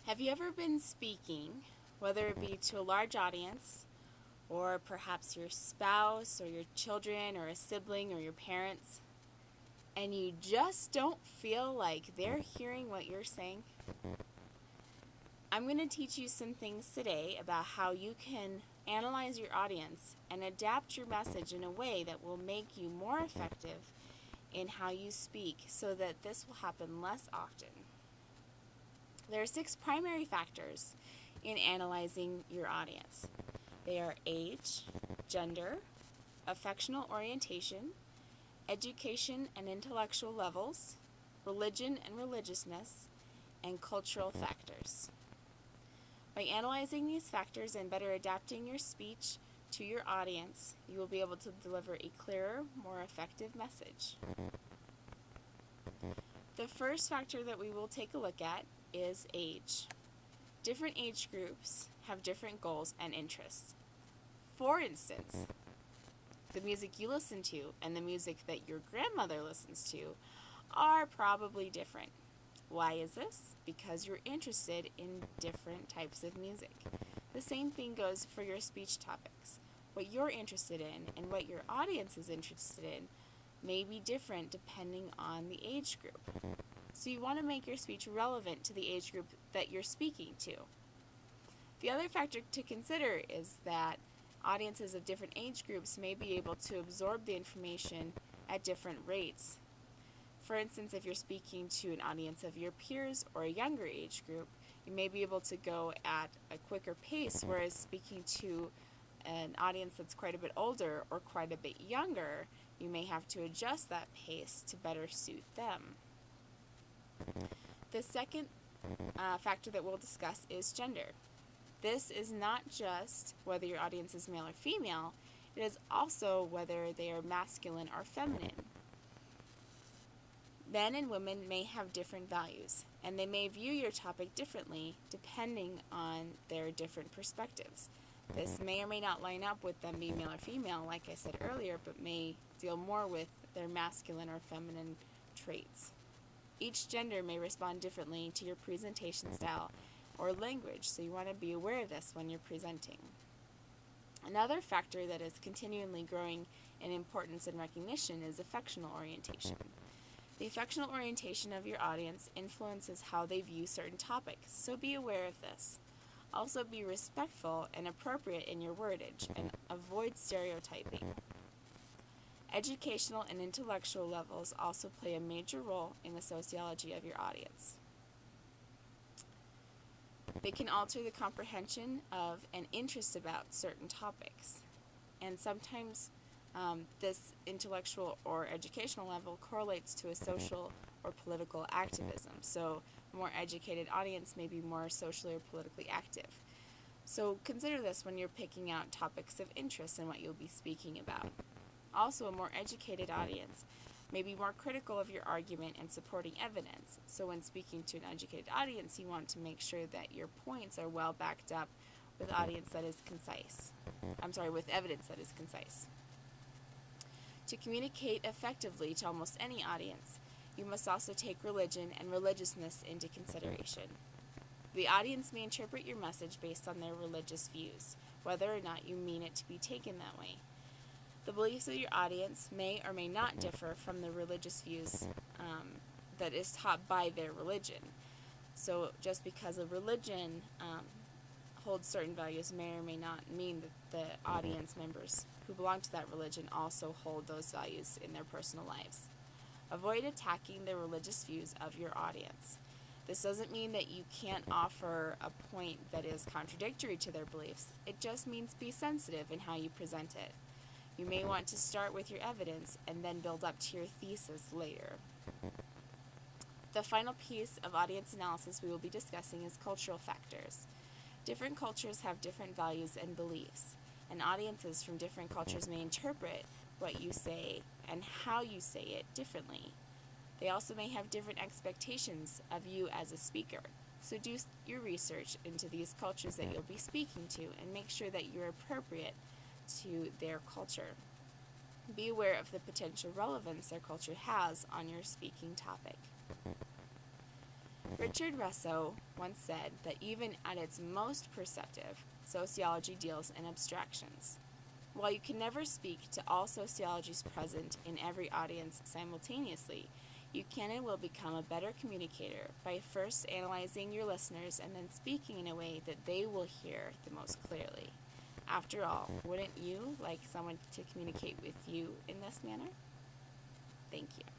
Have you ever been speaking, whether it be to a large audience, or perhaps your spouse, or your children, or a sibling, or your parents, and you just don't feel like they're hearing what you're saying? I'm going to teach you some things today about how you can analyze your audience and adapt your message in a way that will make you more effective in how you speak so that this will happen less often. There are 6 primary factors in analyzing your audience. They are age, gender, affectional orientation, education and intellectual levels, religion and religiousness, and cultural factors. By analyzing these factors and better adapting your speech to your audience, you will be able to deliver a clearer, more effective message. The first factor that we will take a look at is age. Different age groups have different goals and interests. For instance, the music you listen to and the music that your grandmother listens to are probably different. Why is this? Because you're interested in different types of music. The same thing goes for your speech topics. What you're interested in and what your audience is interested in may be different depending on the age group. So you want to make your speech relevant to the age group that you're speaking to. The other factor to consider is that audiences of different age groups may be able to absorb the information at different rates. For instance, if you're speaking to an audience of your peers or a younger age group, you may be able to go at a quicker pace, whereas speaking to an audience that's quite a bit older or quite a bit younger, you may have to adjust that pace to better suit them. The second factor that we'll discuss is gender. This is not just whether your audience is male or female, it is also whether they are masculine or feminine. Men and women may have different values, and they may view your topic differently depending on their different perspectives. This may or may not line up with them being male or female, like I said earlier, but may deal more with their masculine or feminine traits. Each gender may respond differently to your presentation style or language, so you want to be aware of this when you're presenting. Another factor that is continually growing in importance and recognition is affectional orientation. The affectional orientation of your audience influences how they view certain topics, so be aware of this. Also be respectful and appropriate in your wordage and avoid stereotyping. Educational and intellectual levels also play a major role in the sociology of your audience. They can alter the comprehension of and interest about certain topics, and sometimes this intellectual or educational level correlates to a social or political activism. So a more educated audience may be more socially or politically active. So consider this when you're picking out topics of interest and what you'll be speaking about. Also, a more educated audience may be more critical of your argument and supporting evidence. So when speaking to an educated audience, you want to make sure that your points are well backed up with with evidence that is concise. To communicate effectively to almost any audience, you must also take religion and religiousness into consideration. The audience may interpret your message based on their religious views, whether or not you mean it to be taken that way. The beliefs of your audience may or may not differ from the religious views that is taught by their religion. So just because a religion holds certain values may or may not mean that the audience members who belong to that religion also hold those values in their personal lives. Avoid attacking the religious views of your audience. This doesn't mean that you can't offer a point that is contradictory to their beliefs. It just means be sensitive in how you present it. You may want to start with your evidence and then build up to your thesis later. The final piece of audience analysis we will be discussing is cultural factors. Different cultures have different values and beliefs, and audiences from different cultures may interpret what you say and how you say it differently. They also may have different expectations of you as a speaker. So do your research into these cultures that you'll be speaking to and make sure that you're appropriate to their culture. Be aware of the potential relevance their culture has on your speaking topic. Richard Russo once said that even at its most perceptive, sociology deals in abstractions. While you can never speak to all sociologies present in every audience simultaneously, you can and will become a better communicator by first analyzing your listeners and then speaking in a way that they will hear the most clearly. After all, wouldn't you like someone to communicate with you in this manner? Thank you.